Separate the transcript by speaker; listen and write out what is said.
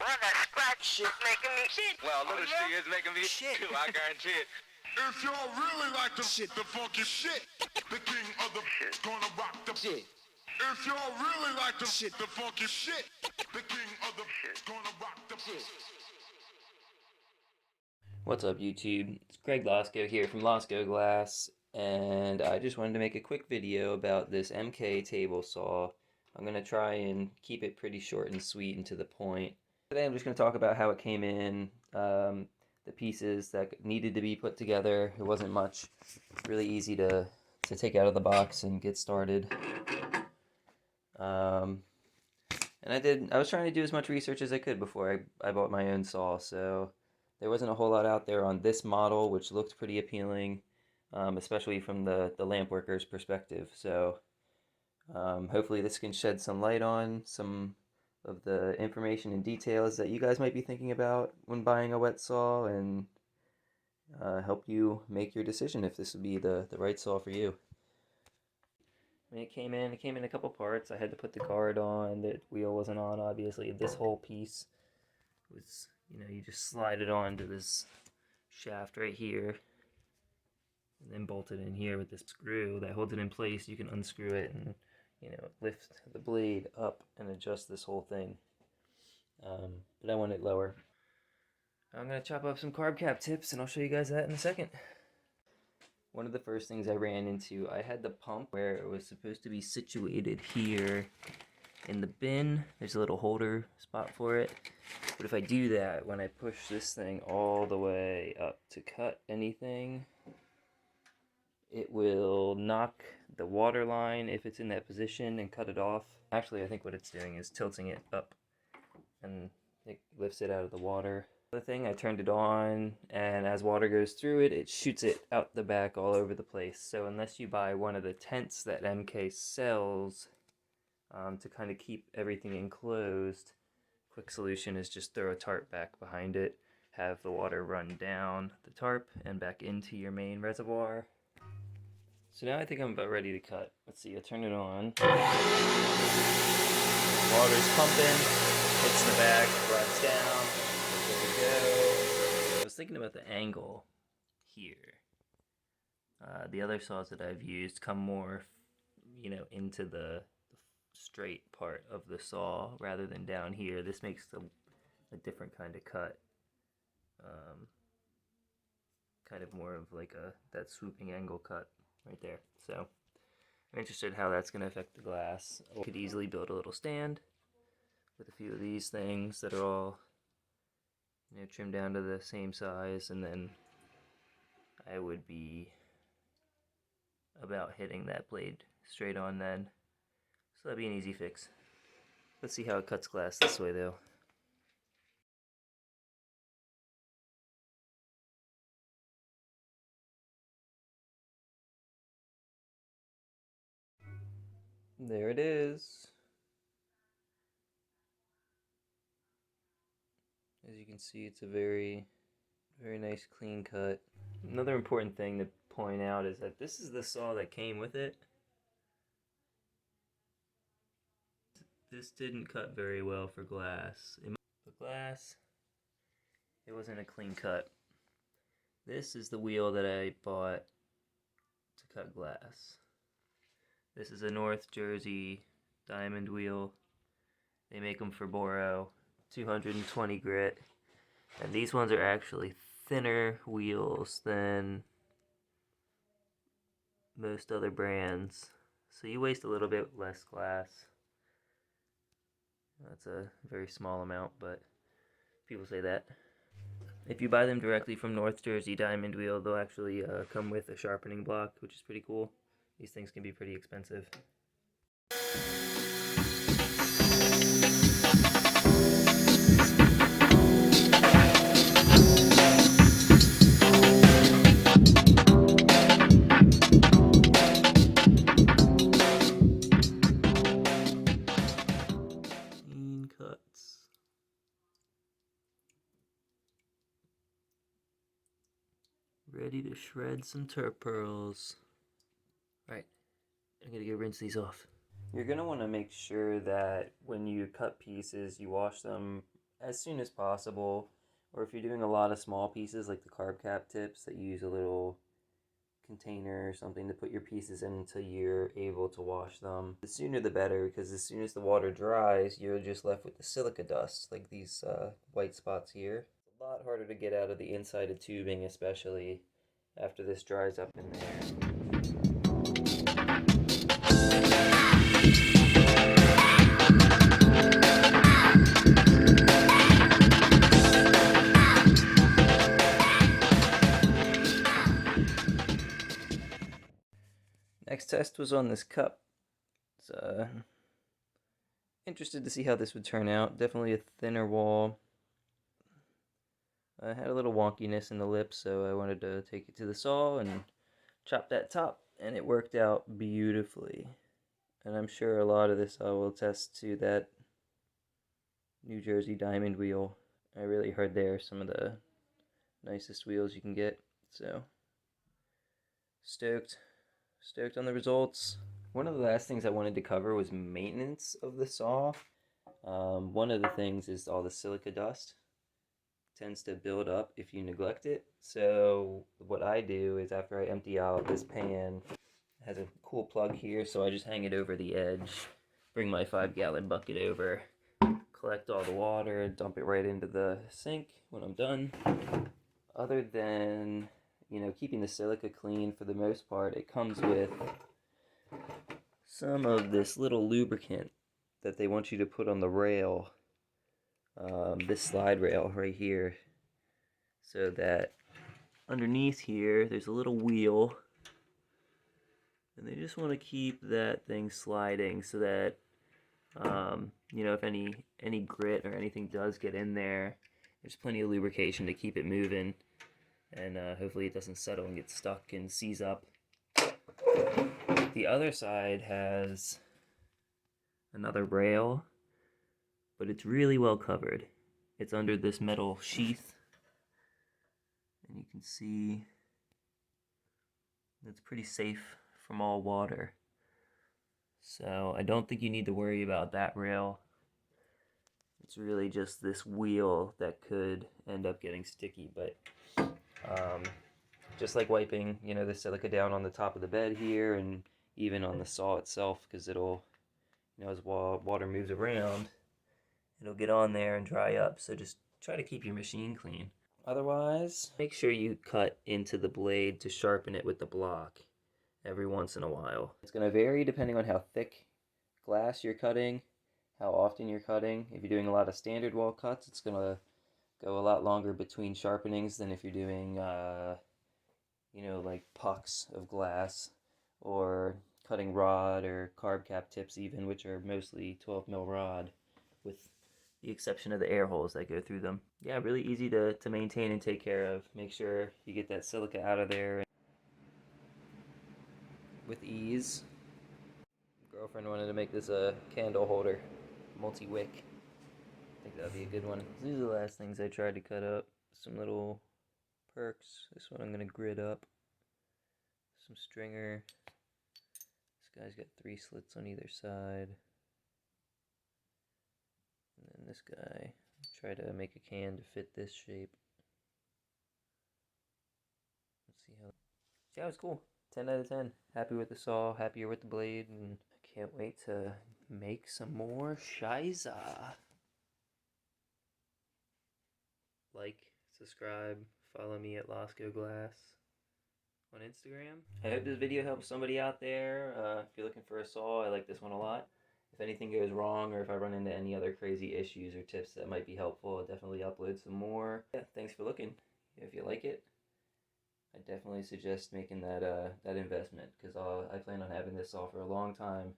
Speaker 1: Well, that scratch shit making me shit.
Speaker 2: Well, little shit is making me shit too, I guarantee it.
Speaker 3: If y'all really like the shit, the funky shit, the king of the shit's gonna rock the shit. If y'all really like the shit, the funky shit, the king of the shit's gonna rock the shit.
Speaker 4: What's up, YouTube? It's Greg Losco here from Losco Glass, and I just wanted to make a quick video about this MK table saw. I'm going to try and keep it pretty short and sweet and to the point. Today I'm just going to talk about how it came in, the pieces that needed to be put together. It wasn't much, really easy to take out of the box and get started. And I was trying to do as much research as I could before I bought my own saw, so there wasn't a whole lot out there on this model, which looked pretty appealing, especially from the lampworkers perspective. So hopefully this can shed some light on some of the information and details that you guys might be thinking about when buying a wet saw, and help you make your decision if this would be the right saw for you. When it came in a couple parts. I had to put the guard on. The wheel wasn't on, obviously. This whole piece was, you just slide it onto this shaft right here, and then bolt it in here with this screw that holds it in place. You can unscrew it and, lift the blade up and adjust this whole thing. But I want it lower. I'm going to chop up some carb cap tips, and I'll show you guys that in a second. One of the first things I ran into, I had the pump where it was supposed to be situated here in the bin. There's a little holder spot for it. But if I do that, when I push this thing all the way up to cut anything, it will knock the water line if it's in that position and cut it off. Actually, I think what it's doing is tilting it up, and it lifts it out of the water. The thing, I turned it on, and as water goes through it, it shoots it out the back all over the place. So unless you buy one of the tents that MK sells to kind of keep everything enclosed, quick solution is just throw a tarp back behind it, have the water run down the tarp and back into your main reservoir. So now I think I'm about ready to cut. Let's see, I turn it on. Water's pumping, hits the back, drops down. There we go. I was thinking about the angle here. The other saws that I've used come more, into the straight part of the saw rather than down here. This makes a different kind of cut. Kind of more of like that swooping angle cut right there. So I'm interested how that's going to affect the glass. I could easily build a little stand with a few of these things that are all trimmed down to the same size, and then I would be about hitting that blade straight on then. So that'd be an easy fix. Let's see how it cuts glass this way though. There it is. As you can see, it's a very, very nice clean cut. Another important thing to point out is that this is the saw that came with it. This didn't cut very well for glass. The glass, it wasn't a clean cut. This is the wheel that I bought to cut glass. This is a North Jersey diamond wheel. They make them for Boro, 220 grit. And these ones are actually thinner wheels than most other brands. So you waste a little bit less glass. That's a very small amount, but people say that. If you buy them directly from North Jersey Diamond Wheel, they'll actually come with a sharpening block, which is pretty cool. These things can be pretty expensive. Clean cuts. Ready to shred some turp pearls. Alright, I'm gonna go rinse these off. You're gonna want to make sure that when you cut pieces, you wash them as soon as possible. Or if you're doing a lot of small pieces like the carb cap tips that you use a little container or something to put your pieces in until you're able to wash them. The sooner the better, because as soon as the water dries, you're just left with the silica dust, like these white spots here. It's a lot harder to get out of the inside of tubing, especially after this dries up in there. Next test was on this cup. So, interested to see how this would turn out. Definitely a thinner wall. I had a little wonkiness in the lip, so I wanted to take it to the saw and chop that top, and it worked out beautifully. And I'm sure a lot of this I will test to that New Jersey diamond wheel. I really heard they're some of the nicest wheels you can get, so stoked on the results. One of the last things I wanted to cover was maintenance of the saw. One of the things is all the silica dust tends to build up if you neglect it. So what I do is after I empty out this pan, it has a cool plug here, so I just hang it over the edge, bring my 5-gallon bucket over, collect all the water, dump it right into the sink when I'm done. Other than, you know, keeping the silica clean, for the most part, it comes with some of this little lubricant that they want you to put on the rail, this slide rail right here, so that underneath here there's a little wheel, and they just want to keep that thing sliding so that you know, if any grit or anything does get in there, there's plenty of lubrication to keep it moving, and hopefully it doesn't settle and get stuck and seize up. The other side has another rail, but it's really well covered. It's under this metal sheath, and you can see it's pretty safe from all water. So I don't think you need to worry about that rail. It's really just this wheel that could end up getting sticky, but just like wiping, you know, the silica down on the top of the bed here, and even on the saw itself, because it'll, you know, as water moves around, it'll get on there and dry up. So just try to keep your machine clean. Otherwise, make sure you cut into the blade to sharpen it with the block every once in a while. It's going to vary depending on how thick glass you're cutting, how often you're cutting. If you're doing a lot of standard wall cuts, it's going to go a lot longer between sharpenings than if you're doing, you know, like pucks of glass, or cutting rod or carb cap tips even, which are mostly 12 mil rod, with the exception of the air holes that go through them. Yeah, really easy to maintain and take care of. Make sure you get that silica out of there with ease. Girlfriend wanted to make this a candle holder, multi-wick. I think that would be a good one. These are the last things I tried to cut up. Some little perks. This one I'm going to grid up. Some stringer. This guy's got 3 slits on either side. And then this guy, try to make a can to fit this shape. Let's see how. Yeah, it was cool. 10 out of 10. Happy with the saw, happier with the blade, and I can't wait to make some more shiza. Like, subscribe, follow me at Losco Glass on Instagram. I hope this video helps somebody out there. If you're looking for a saw, I like this one a lot. If anything goes wrong, or if I run into any other crazy issues or tips that might be helpful, I'll definitely upload some more. Yeah, thanks for looking. If you like it, I definitely suggest making that investment, because I plan on having this saw for a long time.